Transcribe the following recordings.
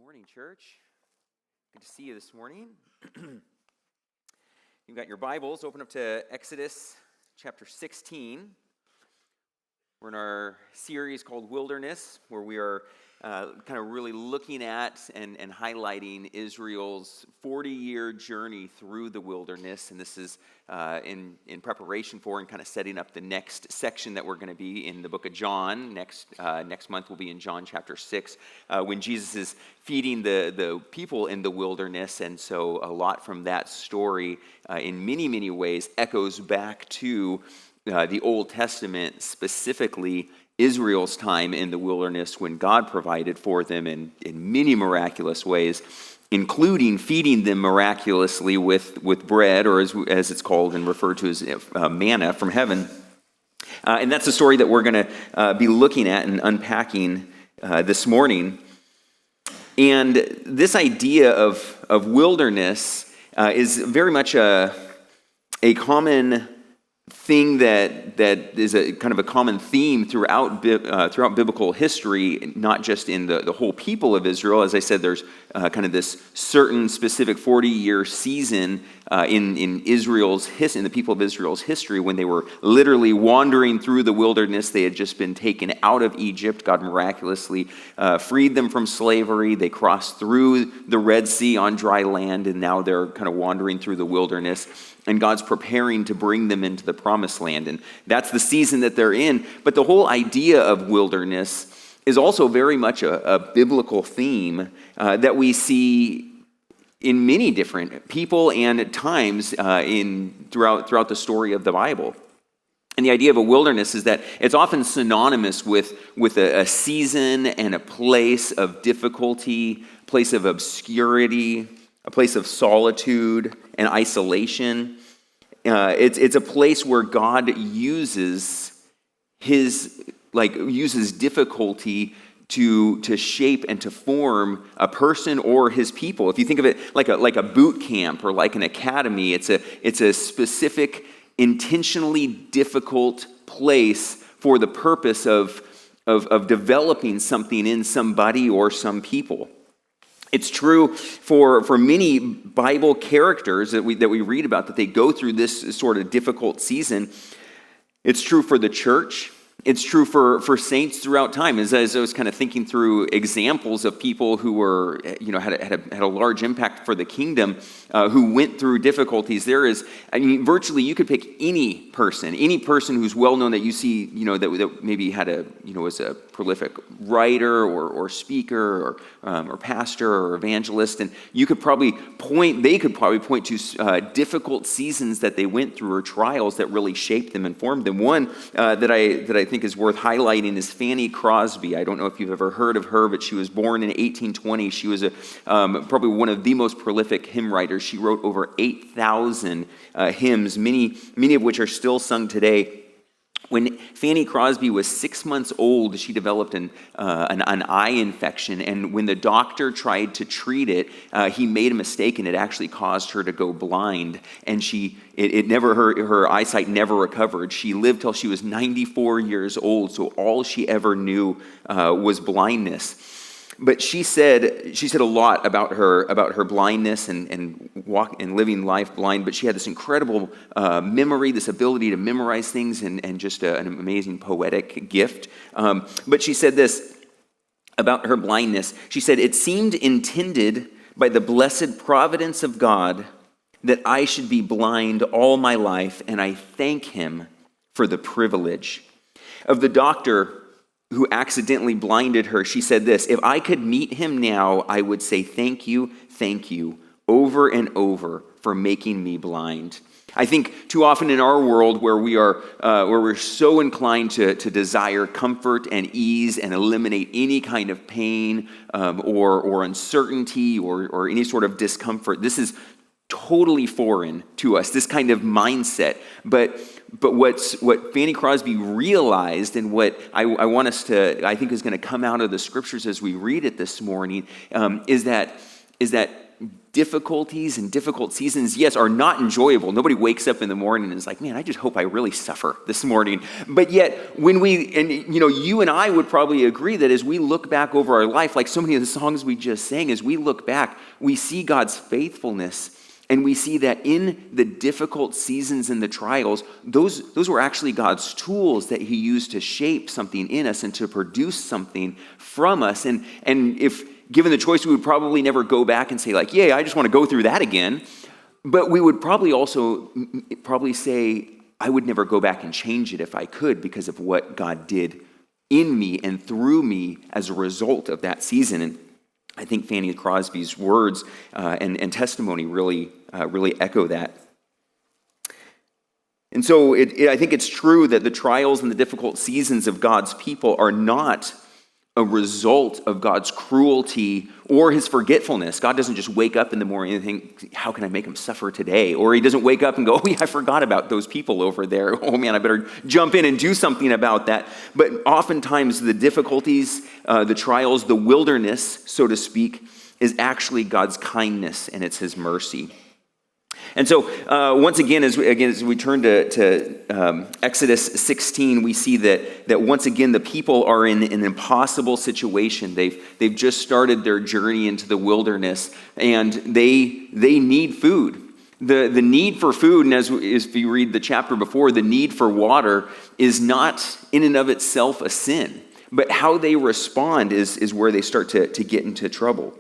Morning, church. Good to see you this morning. You've got your Bibles. Open up to Exodus chapter 16. We're in our series called Wilderness, where we are kind of really looking at and highlighting Israel's 40-year journey through the wilderness. And this is in preparation for and kind of setting up the next section that we're going to be in the book of John. Next month we'll be in John chapter 6, when Jesus is feeding the people in the wilderness. And so a lot from that story in many, many ways echoes back to the Old Testament, specifically Israel's time in the wilderness when God provided for them in many miraculous ways, including feeding them miraculously with bread, or as it's called and referred to as manna from heaven. And that's the story that we're going to be looking at and unpacking this morning. And this idea of wilderness is very much a common thing that is a kind of a common theme throughout biblical history, not just in the whole people of Israel. As I said, there's kind of this certain specific 40-year season in the people of Israel's history when they were literally wandering through the wilderness. They had just been taken out of Egypt. God miraculously freed them from slavery. They crossed through the Red Sea on dry land, and now they're kind of wandering through the wilderness. And God's preparing to bring them into the promised land. And that's the season that they're in. But the whole idea of wilderness is also very much a biblical theme that we see in many different people and at times throughout the story of the Bible. And the idea of a wilderness is that it's often synonymous with a season and a place of difficulty, a place of obscurity, a place of solitude and isolation. It's a place where God uses difficulty to shape and to form a person or his people. If you think of it like a boot camp or like an academy, it's a specific, intentionally difficult place for the purpose of developing something in somebody or some people. It's true for many Bible characters that we read about, that they go through this sort of difficult season. It's true for the church. It's true for saints throughout time. As I was kind of thinking through examples of people who were, had a large impact for the kingdom, who went through difficulties. Virtually you could pick any person who's well known that you see, that maybe was a prolific writer or speaker or pastor or evangelist, and they could probably point to difficult seasons that they went through or trials that really shaped them and formed them. One that I think is worth highlighting is Fanny Crosby. I don't know if you've ever heard of her, but she was born in 1820. She was probably one of the most prolific hymn writers. She wrote over 8,000 hymns, many of which are still sung today. When Fanny Crosby was 6 months old, she developed an eye infection, and when the doctor tried to treat it, he made a mistake, and it actually caused her to go blind. And her eyesight never recovered. She lived till she was 94 years old, so all she ever knew was blindness. But she said a lot about her blindness and living life blind. But she had this incredible memory, this ability to memorize things, and just an amazing poetic gift. But she said this about her blindness. She said, "It seemed intended by the blessed providence of God that I should be blind all my life, and I thank Him for the privilege." Of the doctor who accidentally blinded her, she said this: "If I could meet him now, I would say thank you, over and over for making me blind." I think too often in our world where we're so inclined to desire comfort and ease and eliminate any kind of pain or uncertainty or any sort of discomfort, this is totally foreign to us, this kind of mindset. But what Fanny Crosby realized, and what I want us I think is going to come out of the scriptures as we read it this morning, is that difficulties and difficult seasons, yes, are not enjoyable. Nobody wakes up in the morning and is like, man, I just hope I really suffer this morning. But yet, when you and I would probably agree that as we look back over our life, like so many of the songs we just sang, as we look back, we see God's faithfulness, and we see that in the difficult seasons and the trials, those were actually God's tools that he used to shape something in us and to produce something from us. And if given the choice, we would probably never go back and say like, yeah, I just want to go through that again. But we would probably also say, I would never go back and change it if I could, because of what God did in me and through me as a result of that season. And I think Fanny Crosby's words and testimony really echo that. And so I think it's true that the trials and the difficult seasons of God's people are not a result of God's cruelty or his forgetfulness. God doesn't just wake up in the morning and think, how can I make them suffer today? Or he doesn't wake up and go, oh yeah, I forgot about those people over there. Oh man, I better jump in and do something about that. But oftentimes the difficulties, the trials, the wilderness, so to speak, is actually God's kindness, and it's his mercy. And so, once again, as we turn to Exodus 16, we see that once again the people are in an impossible situation. They've just started their journey into the wilderness, and they need food. The need for food, and as you read the chapter before, the need for water is not in and of itself a sin, but how they respond is where they start to get into trouble.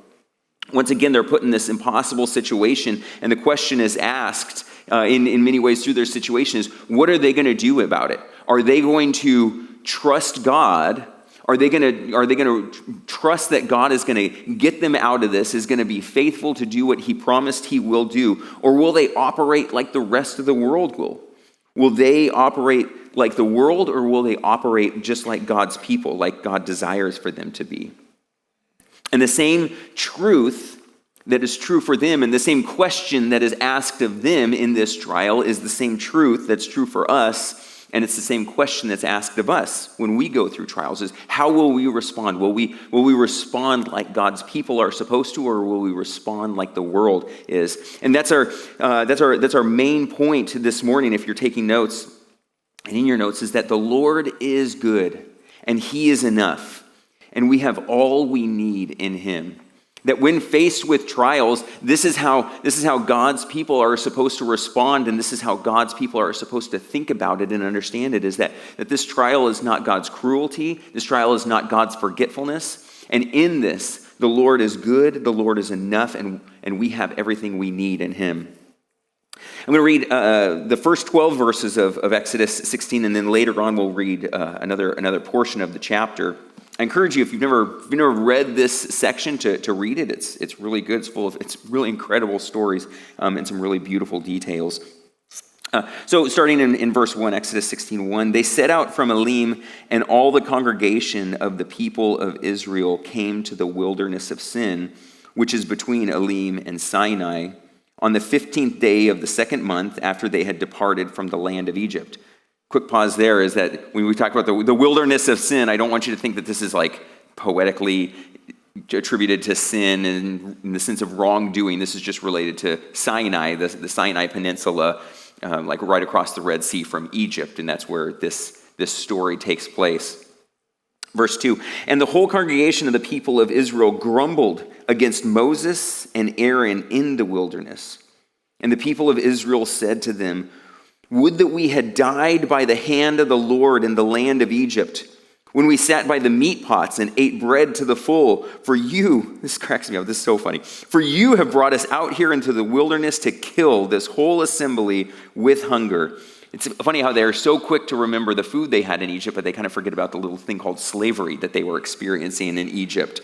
Once again, they're put in this impossible situation, and the question is asked in many ways through their situation is, what are they going to do about it? Are they going to trust God? Are they going to trust that God is going to get them out of this, is going to be faithful to do what he promised he will do? Or will they operate like the rest of the world will? Will they operate like the world, or will they operate just like God's people, like God desires for them to be? And the same truth that is true for them and the same question that is asked of them in this trial is the same truth that's true for us, and it's the same question that's asked of us when we go through trials, is how will we respond? Will we respond like God's people are supposed to, or will we respond like the world is? And that's our main point this morning, if you're taking notes. And in your notes is that the Lord is good and he is enough. And we have all we need in him. That when faced with trials, this is how God's people are supposed to respond, and this is how God's people are supposed to think about it and understand it, is that this trial is not God's cruelty, this trial is not God's forgetfulness, and in this, the Lord is good, the Lord is enough, and we have everything we need in him. I'm going to read the first 12 verses of Exodus 16, and then later on we'll read another portion of the chapter. I encourage you, if you've never read this section, to read it. It's really good. It's really incredible stories and some really beautiful details. So starting in verse 1, Exodus 16:1, they set out from Elim, and all the congregation of the people of Israel came to the wilderness of Sin, which is between Elim and Sinai, on the 15th day of the second month after they had departed from the land of Egypt. Quick pause there is that when we talk about the wilderness of sin, I don't want you to think that this is like poetically attributed to sin in the sense of wrongdoing. This is just related to Sinai, the Sinai Peninsula, like right across the Red Sea from Egypt, and that's where this story takes place. Verse 2, and the whole congregation of the people of Israel grumbled against Moses and Aaron in the wilderness. And the people of Israel said to them, would that we had died by the hand of the Lord in the land of Egypt, when we sat by the meat pots and ate bread to the full. For you, this cracks me up, this is so funny, for you have brought us out here into the wilderness to kill this whole assembly with hunger. It's funny how they're so quick to remember the food they had in Egypt, but they kind of forget about the little thing called slavery that they were experiencing in Egypt.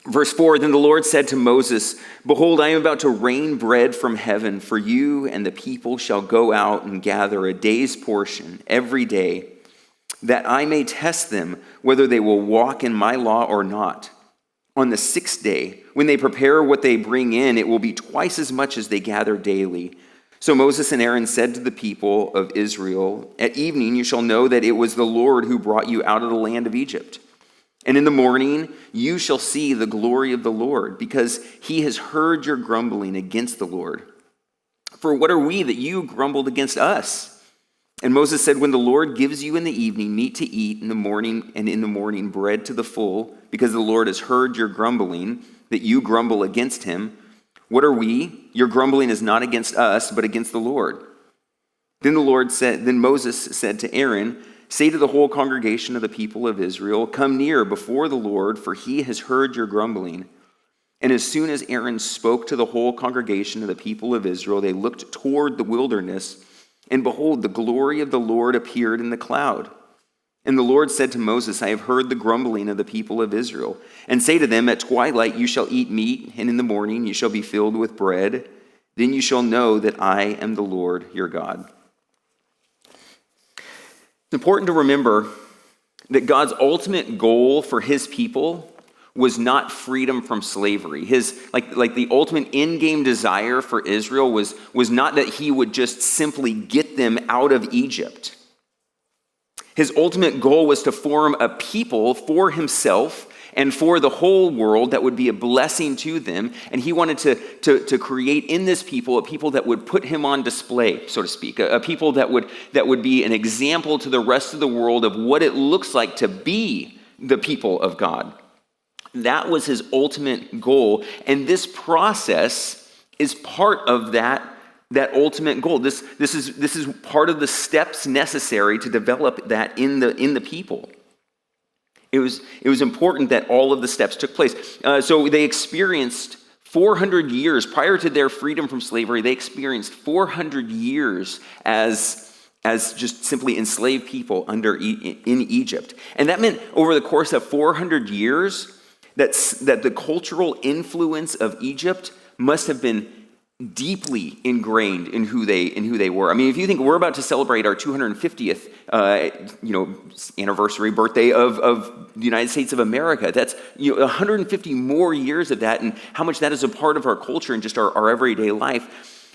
Verse 4, then the Lord said to Moses, behold, I am about to rain bread from heaven for you, and the people shall go out and gather a day's portion every day, that I may test them whether they will walk in my law or not. On the sixth day, when they prepare what they bring in, it will be twice as much as they gather daily. So Moses and Aaron said to the people of Israel, at evening you shall know that it was the Lord who brought you out of the land of Egypt. And in the morning you shall see the glory of the Lord, because he has heard your grumbling against the Lord. For what are we that you grumbled against us?" And Moses said, "When the Lord gives you in the evening meat to eat in the morning, and in the morning bread to the full, because the Lord has heard your grumbling, that you grumble against him, what are we? Your grumbling is not against us, but against the Lord." Then Moses said to Aaron, "Say to the whole congregation of the people of Israel, 'Come near before the Lord, for he has heard your grumbling.'" And as soon as Aaron spoke to the whole congregation of the people of Israel, they looked toward the wilderness, and behold, the glory of the Lord appeared in the cloud. And the Lord said to Moses, "I have heard the grumbling of the people of Israel. And say to them, at twilight you shall eat meat, and in the morning you shall be filled with bread. Then you shall know that I am the Lord your God." It's important to remember that God's ultimate goal for his people was not freedom from slavery. His the ultimate in-game desire for Israel was not that he would just simply get them out of Egypt. His ultimate goal was to form a people for himself and for the whole world that would be a blessing to them. And he wanted to create in this people a people that would put him on display, so to speak, a people that would be an example to the rest of the world of what it looks like to be the people of God. That was his ultimate goal. And this process is part of that ultimate goal. This is part of the steps necessary to develop that in the people. It was important that all of the steps took place. So they experienced 400 years prior to their freedom from slavery. They experienced 400 years as just simply enslaved people in Egypt, and that meant over the course of 400 years that the cultural influence of Egypt must have been deeply ingrained in who they were. I mean, if you think we're about to celebrate our 250th anniversary birthday of the United States of America, that's 150 more years of that, and how much that is a part of our culture and just our everyday life.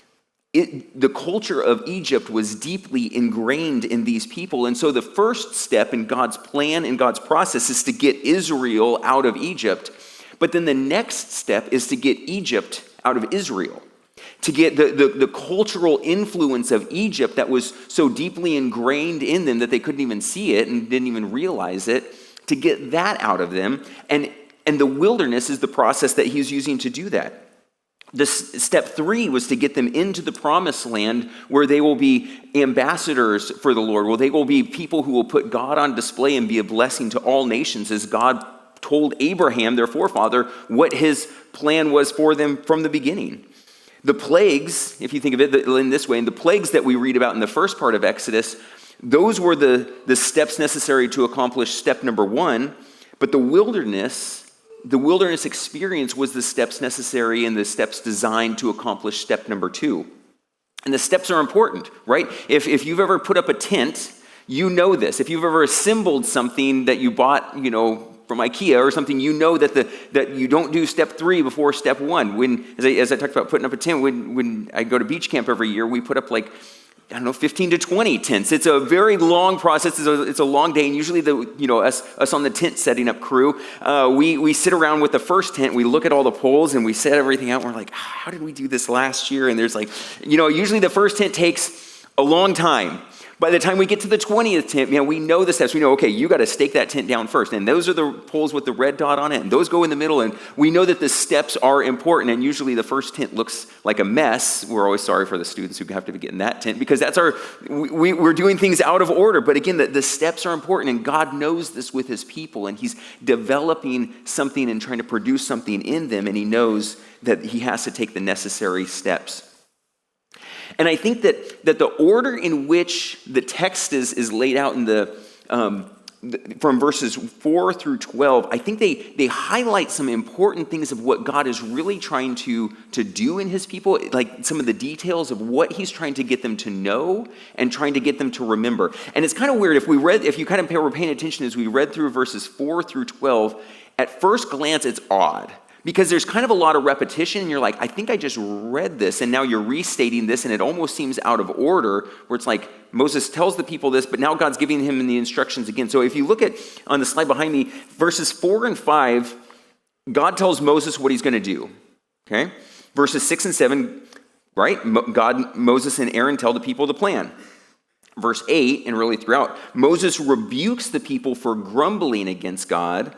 The culture of Egypt was deeply ingrained in these people. And so the first step in God's plan and God's process is to get Israel out of Egypt. But then the next step is to get Egypt out of Israel. To get the cultural influence of Egypt that was so deeply ingrained in them that they couldn't even see it and didn't even realize it, to get that out of them. And the wilderness is the process that he's using to do that. Step 3 was to get them into the promised land where they will be ambassadors for the Lord, where they will be people who will put God on display and be a blessing to all nations, as God told Abraham, their forefather, what his plan was for them from the beginning. The plagues, if you think of it in this way, and the plagues that we read about in the first part of Exodus, those were the steps necessary to accomplish step number 1, but the wilderness experience was the steps necessary and the steps designed to accomplish step number 2. And the steps are important, right? If you've ever put up a tent, you know this. If you've ever assembled something that you bought, from IKEA or something, you know that you don't do step 3 before step 1. As I talked about putting up a tent, when I go to beach camp every year, we put up 15 to 20 tents. It's a very long process. It's a long day, and usually us on the tent setting up crew, we sit around with the first tent. We look at all the poles and we set everything out. And we're like, how did we do this last year? And there's usually the first tent takes a long time. By the time we get to the 20th tent, we know the steps. We know, okay, you got to stake that tent down first. And those are the poles with the red dot on it. And those go in the middle. And we know that the steps are important. And usually the first tent looks like a mess. We're always sorry for the students who have to get in that tent, because we're doing things out of order. But again, the steps are important. And God knows this with his people. And he's developing something and trying to produce something in them. And he knows that he has to take the necessary steps. And I think that the order in which the text is laid out in from verses 4 through 12, I think they highlight some important things of what God is really trying to do in his people, like some of the details of what he's trying to get them to know and trying to get them to remember. And it's kind of weird, if you kind of were paying attention as we read through verses 4 through 12, at first glance it's odd. because there's kind of a lot of repetition, and you're like, I think I just read this, and now you're restating this, and it almost seems out of order, where it's like Moses tells the people this, but now God's giving him the instructions again. So if you look at, on the slide behind me, verses 4 and 5, God tells Moses what he's going to do, okay? Verses 6 and 7, right? Moses and Aaron tell the people the plan. Verse 8, and really throughout, Moses rebukes the people for grumbling against God,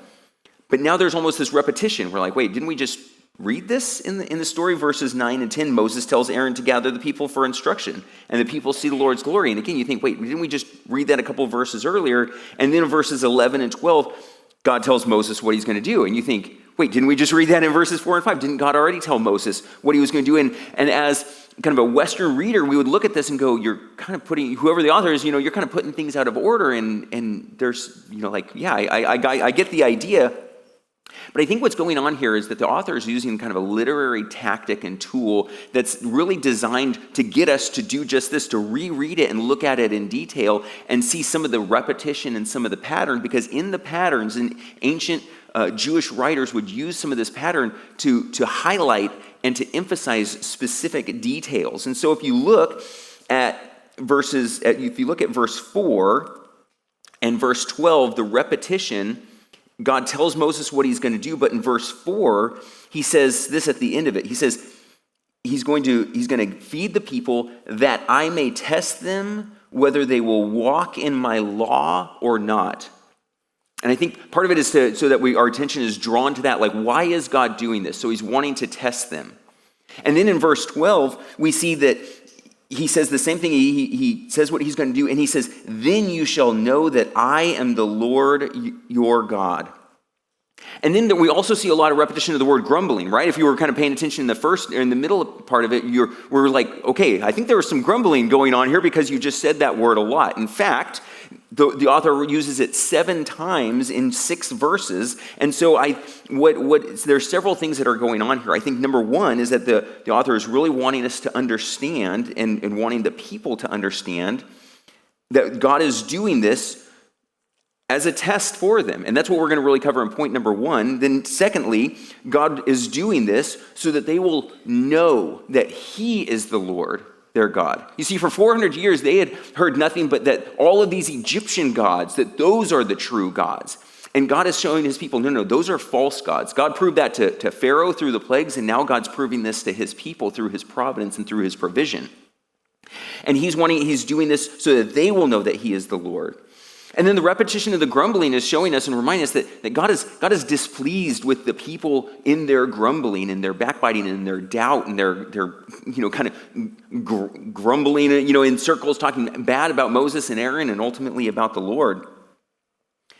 but now there's almost this repetition. We're like, wait, didn't we just read this in the story? Verses 9 and 10, Moses tells Aaron to gather the people for instruction, and the people see the Lord's glory. And again, you think, wait, didn't we just read that a couple of verses earlier? And then in verses 11 and 12, God tells Moses what he's going to do. And you think, wait, didn't we just read that in verses 4 and 5? Didn't God already tell Moses what he was going to do? And as kind of a Western reader, we would look at this and go, you're kind of putting, whoever the author is, you're kind of putting things out of order. And there's, like, yeah, I get the idea. But I think what's going on here is that the author is using kind of a literary tactic and tool that's really designed to get us to do just this, to reread it and look at it in detail and see some of the repetition and some of the pattern, because in the patterns, in ancient Jewish writers would use some of this pattern to highlight and to emphasize specific details. And so if you look at verse 4 and verse 12, the repetition, God tells Moses what he's going to do, but in verse 4, he says this at the end of it. He says he's going to feed the people that I may test them whether they will walk in my law or not. And I think part of it is so that our attention is drawn to that, like, why is God doing this? So he's wanting to test them. And then in verse 12, we see that he says the same thing. He says what he's going to do, and he says, then you shall know that I am the Lord your God. And then we also see a lot of repetition of the word grumbling, right? If you were kind of paying attention in the middle part of it, we're like, okay, I think there was some grumbling going on here because you just said that word a lot. In fact, the author uses it 7 times in 6 verses. And so there's several things that are going on here. I think number one is that the author is really wanting us to understand and wanting the people to understand that God is doing this as a test for them. And that's what we're going to really cover in point number 1. Then secondly, God is doing this so that they will know that he is the Lord, their God. You see, for 400 years, they had heard nothing but that all of these Egyptian gods, that those are the true gods. And God is showing his people, no, those are false gods. God proved that to Pharaoh through the plagues, and now God's proving this to his people through his providence and through his provision. And he's doing this so that they will know that he is the Lord. And then the repetition of the grumbling is showing us and reminding us that God is displeased with the people in their grumbling and their backbiting and their doubt and their kind of grumbling, in circles, talking bad about Moses and Aaron and ultimately about the Lord.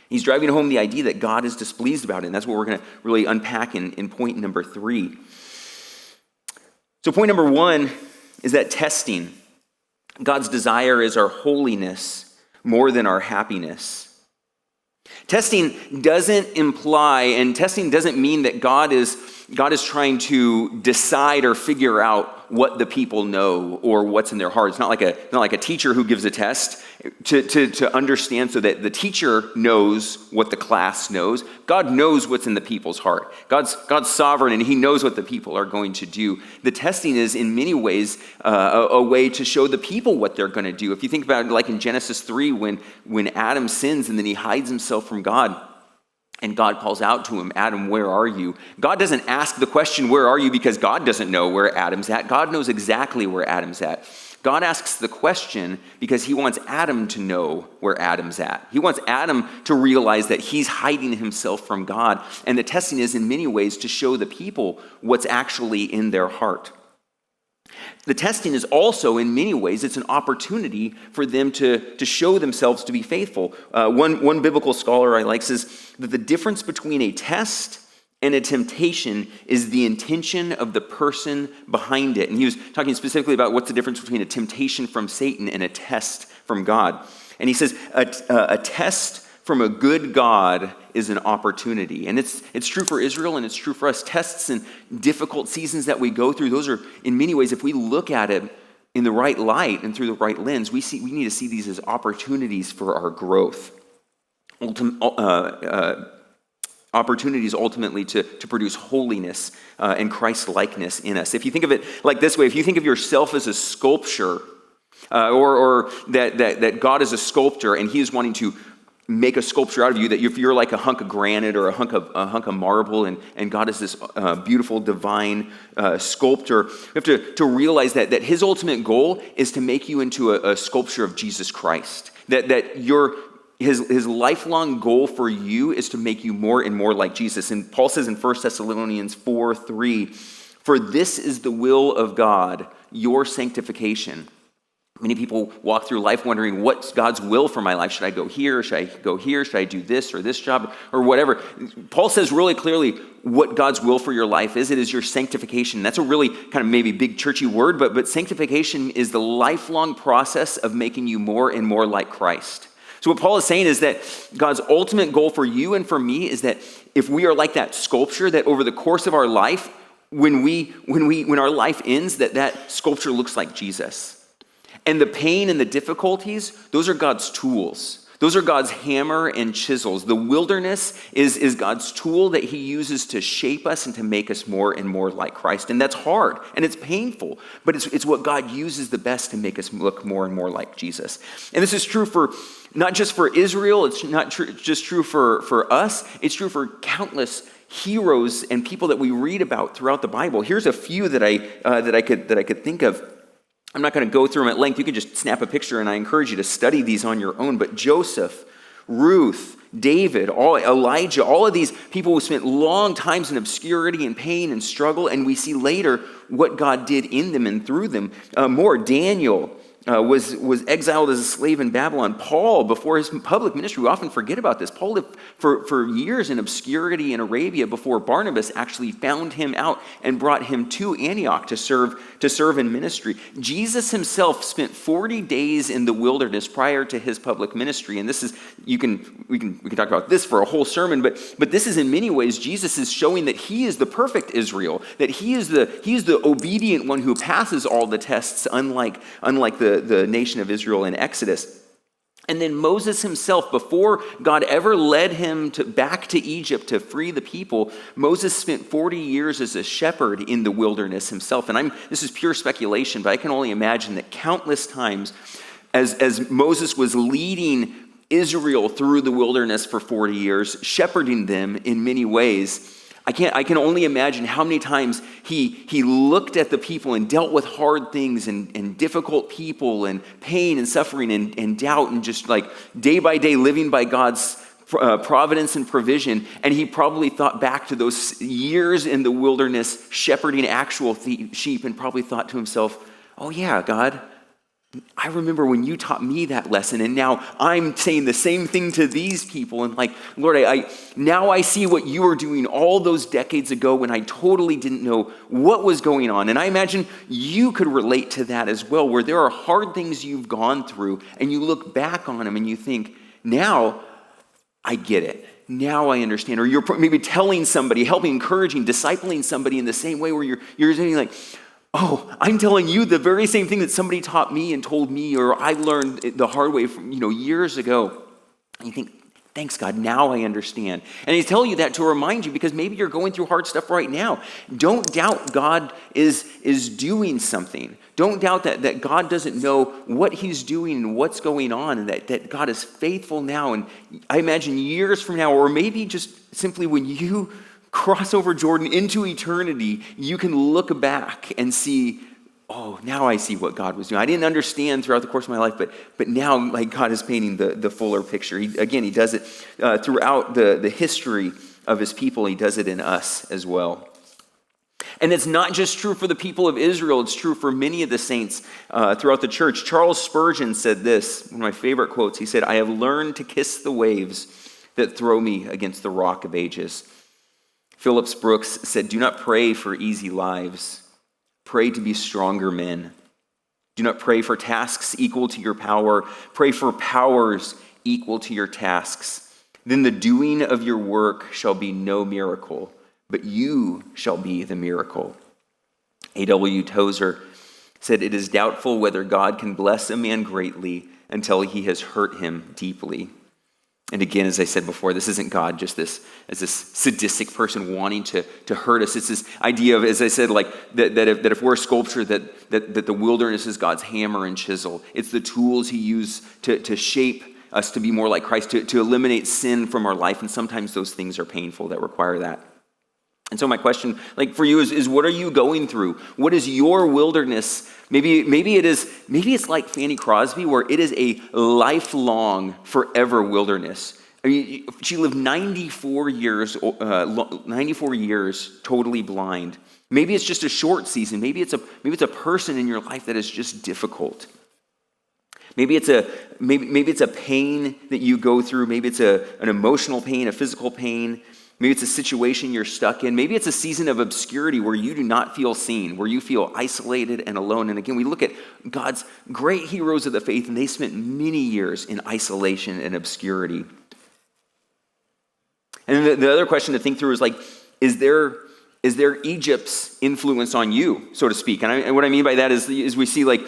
He's driving home the idea that God is displeased about it, and that's what we're going to really unpack in point number 3. So point number 1 is that testing. God's desire is our holiness more than our happiness. Testing doesn't imply, and testing doesn't mean that God is trying to decide or figure out what the people know or what's in their heart. It's not like a teacher who gives a test to understand so that the teacher knows what the class knows. God knows what's in the people's heart. God's sovereign, and he knows what the people are going to do. The testing is in many ways a way to show the people what they're going to do. If you think about it, like in Genesis 3, when Adam sins and then he hides himself from God, and God calls out to him, Adam, where are you? God doesn't ask the question, where are you, because God doesn't know where Adam's at. God knows exactly where Adam's at. God asks the question because he wants Adam to know where Adam's at. He wants Adam to realize that he's hiding himself from God. And the testing is in many ways to show the people what's actually in their heart. The testing is also, in many ways, it's an opportunity for them to show themselves to be faithful. One biblical scholar I like says that the difference between a test and a temptation is the intention of the person behind it. And he was talking specifically about what's the difference between a temptation from Satan and a test from God. And he says a test from a good God is an opportunity. And it's true for Israel, and it's true for us. Tests and difficult seasons that we go through, those are, in many ways, if we look at it in the right light and through the right lens, we need to see these as opportunities for our growth. opportunities ultimately to produce holiness and Christ-likeness in us. If you think of it like this way, if you think of yourself as a sculpture, or that God is a sculptor and he is wanting to make a sculpture out of you, that if you're like a hunk of granite or a hunk of marble, and God is this beautiful divine sculptor, you have to realize that his ultimate goal is to make you into a sculpture of Jesus Christ. That his lifelong goal for you is to make you more and more like Jesus. And Paul says in 1 Thessalonians 4:3, "For this is the will of God, your sanctification." Many people walk through life wondering, what's God's will for my life? Should I go here? Should I go here? Should I do this or this job or whatever? Paul says really clearly what God's will for your life is. It is your sanctification. That's a really kind of maybe big churchy word, but sanctification is the lifelong process of making you more and more like Christ. So what Paul is saying is that God's ultimate goal for you and for me is that if we are like that sculpture, that over the course of our life, when our life ends, that sculpture looks like Jesus. And the pain and the difficulties, those are God's tools. Those are God's hammer and chisels. The wilderness is God's tool that he uses to shape us and to make us more and more like Christ. And that's hard and it's painful, but it's what God uses the best to make us look more and more like Jesus. And this is true for not just for Israel, it's not just true for us, it's true for countless heroes and people that we read about throughout the Bible. Here's a few that I could think of. I'm not going to go through them at length. You can just snap a picture, and I encourage you to study these on your own. But Joseph, Ruth, David, Elijah, all of these people who spent long times in obscurity and pain and struggle, and we see later what God did in them and through them. Daniel was exiled as a slave in Babylon. Paul, before his public ministry, we often forget about this. Paul lived for years in obscurity in Arabia before Barnabas actually found him out and brought him to Antioch to serve in ministry. Jesus himself spent 40 days in the wilderness prior to his public ministry. And this is, we can talk about this for a whole sermon, but this is in many ways, Jesus is showing that he is the perfect Israel, that he is the obedient one who passes all the tests, unlike the nation of Israel in Exodus. And then Moses himself, before God ever led him back to Egypt to free the people, Moses spent 40 years as a shepherd in the wilderness himself. And this is pure speculation, but I can only imagine that countless times as Moses was leading Israel through the wilderness for 40 years, shepherding them in many ways, I can only imagine how many times he looked at the people and dealt with hard things and difficult people and pain and suffering and doubt and just like day by day living by God's providence and provision. And he probably thought back to those years in the wilderness shepherding actual sheep and probably thought to himself, oh yeah, God, I remember when you taught me that lesson, and now I'm saying the same thing to these people. And like, Lord, now I see what you were doing all those decades ago when I totally didn't know what was going on. And I imagine you could relate to that as well, where there are hard things you've gone through, and you look back on them and you think, now I get it. Now I understand. Or you're maybe telling somebody, helping, encouraging, discipling somebody in the same way where you're saying like, oh, I'm telling you the very same thing that somebody taught me and told me, or I learned the hard way from years ago. And you think, thanks God, now I understand. And he's telling you that to remind you because maybe you're going through hard stuff right now. Don't doubt God is doing something. Don't doubt that God doesn't know what he's doing and what's going on, and that God is faithful now. And I imagine years from now, or maybe just simply when you cross over Jordan into eternity, you can look back and see, oh, now I see what God was doing. I didn't understand throughout the course of my life, but now like God is painting the fuller picture. He does it throughout the history of his people. He does it in us as well. And it's not just true for the people of Israel, it's true for many of the saints throughout the church. Charles Spurgeon said this, one of my favorite quotes. He said, "I have learned to kiss the waves that throw me against the rock of ages." Phillips Brooks said, "Do not pray for easy lives. Pray to be stronger men. Do not pray for tasks equal to your power. Pray for powers equal to your tasks. Then the doing of your work shall be no miracle, but you shall be the miracle." A.W. Tozer said, "It is doubtful whether God can bless a man greatly until he has hurt him deeply." And again, as I said before, this isn't God just this as this sadistic person wanting to hurt us. It's this idea of, as I said, like that if we're a sculpture, that the wilderness is God's hammer and chisel. It's the tools he used to shape us to be more like Christ, to eliminate sin from our life. And sometimes those things are painful that require that. And so my question, like for you, is what are you going through? What is your wilderness? Maybe it's like Fanny Crosby, where it is a lifelong, forever wilderness. I mean, she lived 94 years totally blind. Maybe it's just a short season. Maybe it's a person in your life that is just difficult. Maybe it's a pain that you go through. Maybe it's an emotional pain, a physical pain. Maybe it's a situation you're stuck in. Maybe it's a season of obscurity where you do not feel seen, where you feel isolated and alone. And again, we look at God's great heroes of the faith, and they spent many years in isolation and obscurity. And the other question to think through is like, is there Egypt's influence on you, so to speak? And what I mean by that is we see like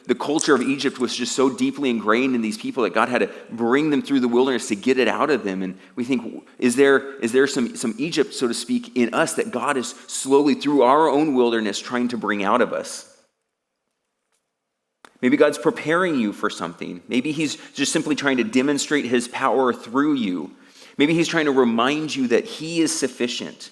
the culture of Egypt was just so deeply ingrained in these people that God had to bring them through the wilderness to get it out of them. And we think, is there some Egypt, so to speak, in us that God is slowly through our own wilderness trying to bring out of us? Maybe God's preparing you for something. Maybe he's just simply trying to demonstrate his power through you. Maybe he's trying to remind you that he is sufficient.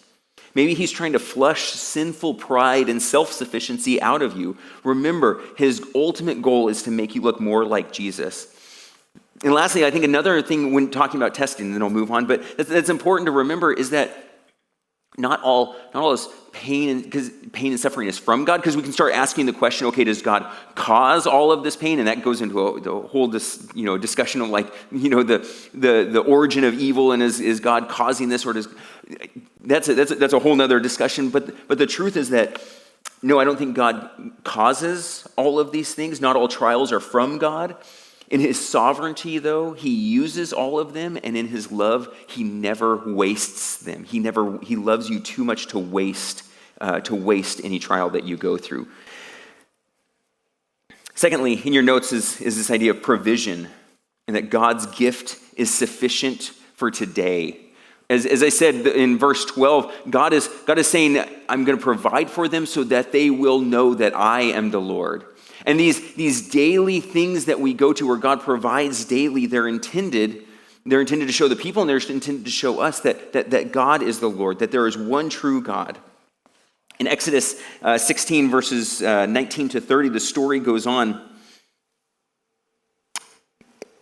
Maybe he's trying to flush sinful pride and self-sufficiency out of you. Remember, his ultimate goal is to make you look more like Jesus. And lastly, I think another thing when talking about testing, and then I'll move on, but that's important to remember is that not all this pain, because pain and suffering is from God, because we can start asking the question, okay, does God cause all of this pain? And that goes into the whole discussion of like, the origin of evil, and is God causing this, or does that's a whole nother discussion. But the truth is that no, I don't think God causes all of these things. Not all trials are from God. In his sovereignty, though, he uses all of them, and in his love, he never wastes them. He loves you too much to waste any trial that you go through. Secondly, in your notes is this idea of provision, and that God's gift is sufficient for today. As I said in verse 12, God is saying, I'm going to provide for them so that they will know that I am the Lord. And these daily things that we go to where God provides daily, they're intended to show the people, and they're intended to show us that God is the Lord, that there is one true God. In Exodus 16, verses 19 to 30, the story goes on,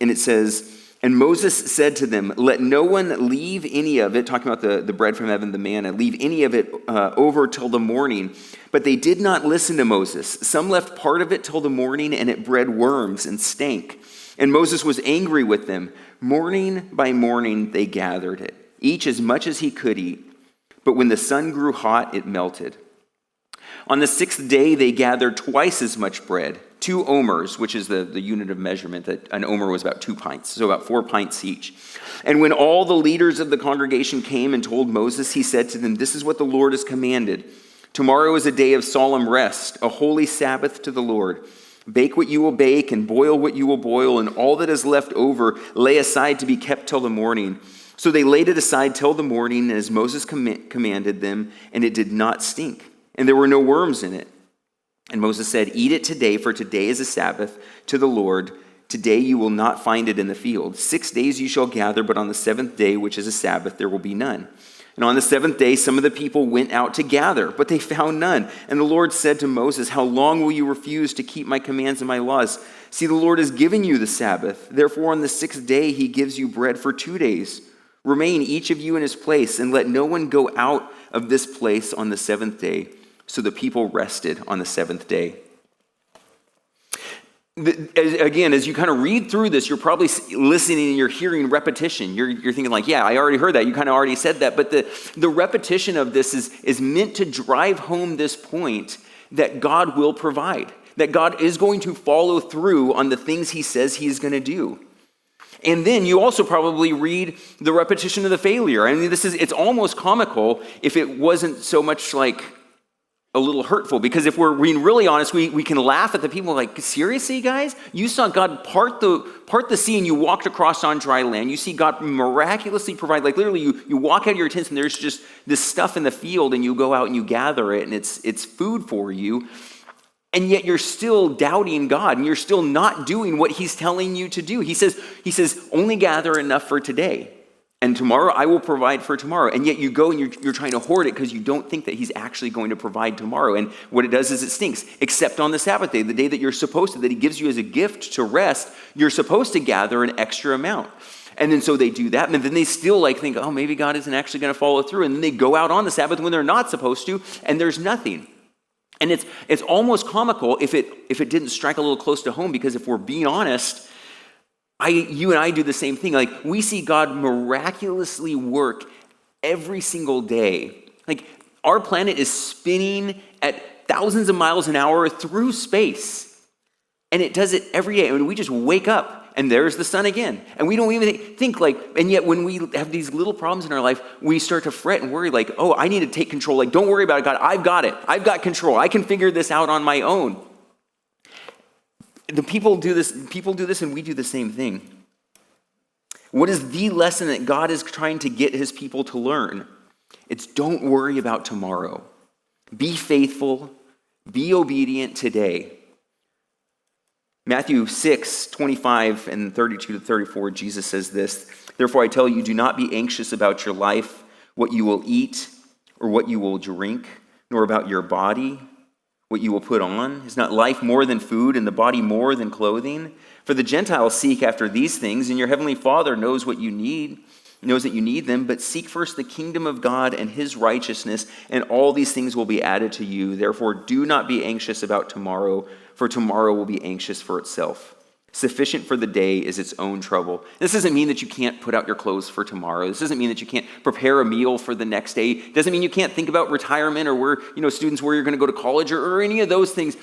and it says, and Moses said to them, let no one leave any of it, talking about the bread from heaven, the manna, leave any of it over till the morning. But they did not listen to Moses. Some left part of it till the morning, and it bred worms and stank. And Moses was angry with them. Morning by morning they gathered it, each as much as he could eat. But when the sun grew hot, it melted. On the sixth day they gathered twice as much bread, 2 omers, which is the unit of measurement. That an omer was about 2 pints, so about 4 pints each. And when all the leaders of the congregation came and told Moses, he said to them, this is what the Lord has commanded. Tomorrow is a day of solemn rest, a holy Sabbath to the Lord. Bake what you will bake and boil what you will boil, and all that is left over lay aside to be kept till the morning. So they laid it aside till the morning, as Moses commanded them, and it did not stink, and there were no worms in it. And Moses said, eat it today, for today is a Sabbath to the Lord. Today you will not find it in the field. 6 days you shall gather, but on the 7th day, which is a Sabbath, there will be none. And on the 7th day, some of the people went out to gather, but they found none. And the Lord said to Moses, how long will you refuse to keep my commands and my laws? See, the Lord has given you the Sabbath. Therefore, on the 6th day, he gives you bread for 2 days. Remain each of you in his place, and let no one go out of this place on the 7th day. So the people rested on the 7th day. Again, as you kind of read through this, you're probably listening and you're hearing repetition. You're thinking like, yeah, I already heard that. You kind of already said that. But the repetition of this is meant to drive home this point that God will provide, that God is going to follow through on the things he says he is going to do. And then you also probably read the repetition of the failure. I mean, it's almost comical if it wasn't so much like a little hurtful, because if we're being really honest, we can laugh at the people like, seriously, guys? You saw God part the sea and you walked across on dry land. You see God miraculously provide, like literally you walk out of your tents and there's just this stuff in the field and you go out and you gather it and it's food for you. And yet you're still doubting God and you're still not doing what he's telling you to do. He says, only gather enough for today. And tomorrow I will provide for tomorrow. And yet you go and you're trying to hoard it because you don't think that he's actually going to provide tomorrow. And what it does is it stinks. Except on the Sabbath day, the day that you're supposed to, that he gives you as a gift to rest, you're supposed to gather an extra amount. And then so they do that, and then they still think, oh, maybe God isn't actually going to follow through. And then they go out on the Sabbath when they're not supposed to, and there's nothing. And it's almost comical if it didn't strike a little close to home, because if we're being honest, you and I do the same thing. Like, we see God miraculously work every single day. Like, our planet is spinning at thousands of miles an hour through space. And it does it every day. I mean, we just wake up and there's the sun again. And we don't even think and yet when we have these little problems in our life, we start to fret and worry like, oh, I need to take control. Like, don't worry about it, God. I've got it. I've got control. I can figure this out on my own. People do this and we do the same thing. What is the lesson that God is trying to get his people to learn? It's don't worry about tomorrow. Be faithful. Be obedient today. Matthew 6:25 and 32 to 34, Jesus says this, "Therefore I tell you, do not be anxious about your life, what you will eat or what you will drink, nor about your body, what you will put on. Is not life more than food and the body more than clothing? For the Gentiles seek after these things, and your heavenly Father knows that you need them, but seek first the kingdom of God and his righteousness, and all these things will be added to you. Therefore do not be anxious about tomorrow, for tomorrow will be anxious for itself. Sufficient for the day is its own trouble." This doesn't mean that you can't put out your clothes for tomorrow. This doesn't mean that you can't prepare a meal for the next day. It doesn't mean you can't think about retirement or students where you're going to go to college or any of those things.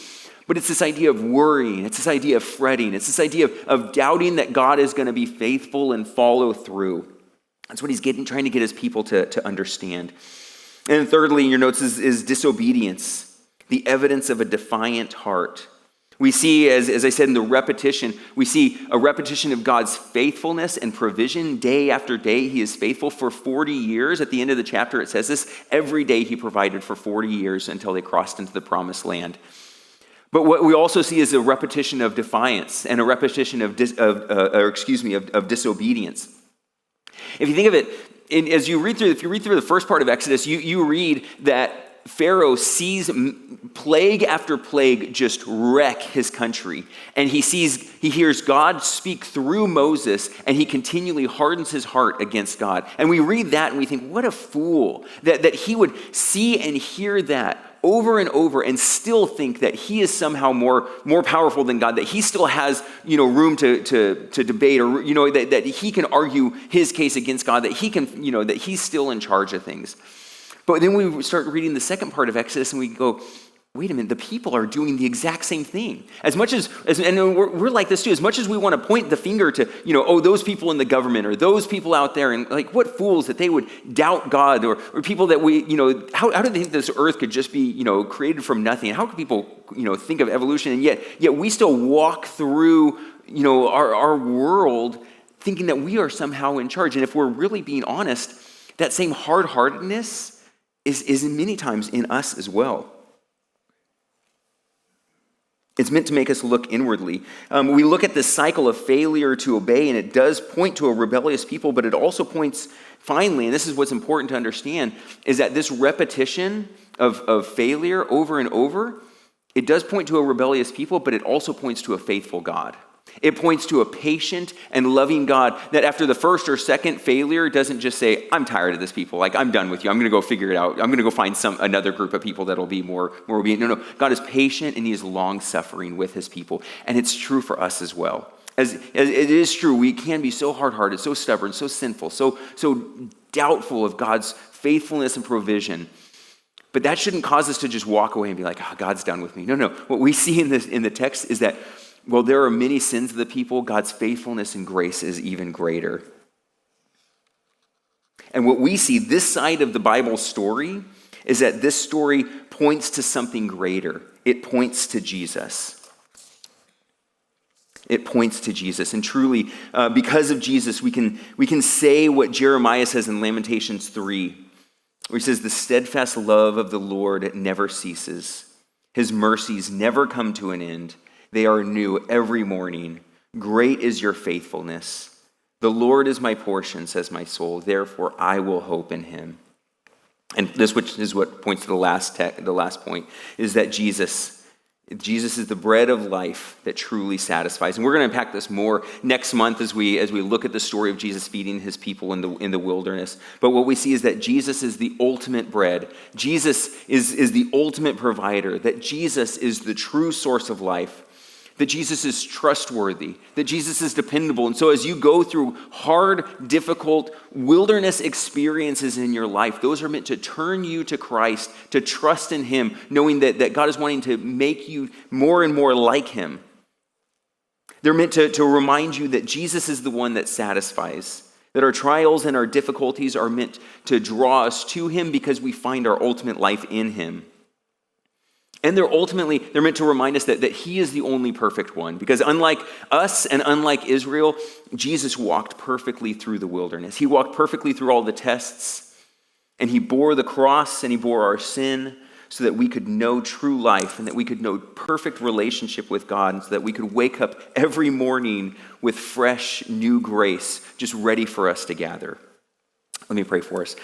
But it's this idea of worrying. It's this idea of fretting. It's this idea of doubting that God is going to be faithful and follow through. That's what he's trying to get his people to understand. And then thirdly, in your notes is disobedience, the evidence of a defiant heart. We see, as I said, in the repetition, we see a repetition of God's faithfulness and provision. Day after day, he is faithful for 40 years. At the end of the chapter, it says this, every day he provided for 40 years until they crossed into the promised land. But what we also see is a repetition of defiance and a repetition of disobedience. If you think of it, if you read through the first part of Exodus, you read that Pharaoh sees plague after plague just wreck his country. And he hears God speak through Moses, and he continually hardens his heart against God. And we read that and we think, what a fool that he would see and hear that over and over and still think that he is somehow more powerful than God, that he still has room to debate, or that he can argue his case against God, that he can that he's still in charge of things. But then we start reading the second part of Exodus and we go, wait a minute, the people are doing the exact same thing. As much as and we're like this too, as much as we want to point the finger to, those people in the government or those people out there, and like, what fools that they would doubt God, or people that how do they think this earth could just be, created from nothing? How could people, think of evolution? And yet we still walk through, our world thinking that we are somehow in charge. And if we're really being honest, that same hard-heartedness is many times in us as well. It's meant to make us look inwardly. We look at this cycle of failure to obey, and it does point to a rebellious people, but it also points, finally, and this is what's important to understand, is that this repetition of failure over and over, it does point to a rebellious people, but it also points to a faithful God. It points to a patient and loving God that after the first or second failure doesn't just say, I'm tired of this people, like I'm done with you, I'm going to go figure it out, I'm going to go find another group of people that'll be more obedient. No, God is patient and he is long-suffering with his people, and it's true for us as well. As it is true, we can be so hard-hearted, so stubborn, so sinful, so doubtful of God's faithfulness and provision. But that shouldn't cause us to just walk away and be like, God's done with me. No. What we see in the text is that, well, there are many sins of the people, God's faithfulness and grace is even greater. And what we see this side of the Bible story is that this story points to something greater. It points to Jesus. It points to Jesus. And truly, because of Jesus, we can say what Jeremiah says in Lamentations 3, where he says, the steadfast love of the Lord never ceases. His mercies never come to an end. They are new every morning. Great is your faithfulness. The Lord is my portion, says my soul. Therefore, I will hope in him. And this, which is what points to the last point, is that Jesus is the bread of life that truly satisfies. And we're going to unpack this more next month as we look at the story of Jesus feeding his people in the wilderness. But what we see is that Jesus is the ultimate bread. Jesus is the ultimate provider, that Jesus is the true source of life, that Jesus is trustworthy, that Jesus is dependable. And so as you go through hard, difficult wilderness experiences in your life, those are meant to turn you to Christ, to trust in him, knowing that God is wanting to make you more and more like him. They're meant to remind you that Jesus is the one that satisfies, that our trials and our difficulties are meant to draw us to him because we find our ultimate life in him. And they're meant to remind us that he is the only perfect one. Because unlike us and unlike Israel, Jesus walked perfectly through the wilderness. He walked perfectly through all the tests. And he bore the cross and he bore our sin so that we could know true life and that we could know perfect relationship with God, and so that we could wake up every morning with fresh, new grace, just ready for us to gather. Let me pray for us.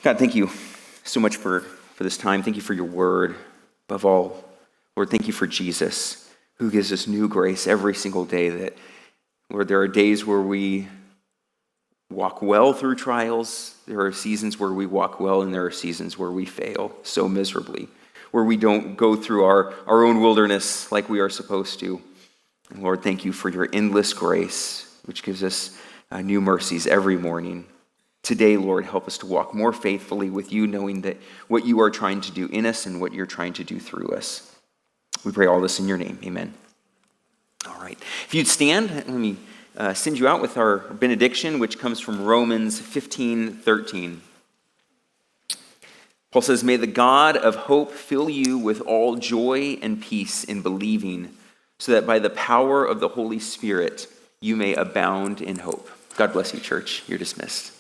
God, thank you so much for this time. Thank you for your word. Above all, Lord, thank you for Jesus, who gives us new grace every single day. That, Lord, there are days where we walk well through trials. There are seasons where we walk well, and there are seasons where we fail so miserably, where we don't go through our own wilderness like we are supposed to. And Lord, thank you for your endless grace, which gives us new mercies every morning. Today, Lord, help us to walk more faithfully with you, knowing that what you are trying to do in us and what you're trying to do through us. We pray all this in your name. Amen. All right. If you'd stand, let me send you out with our benediction, which comes from Romans 15:13. Paul says, "May the God of hope fill you with all joy and peace in believing, so that by the power of the Holy Spirit you may abound in hope." God bless you, church. You're dismissed.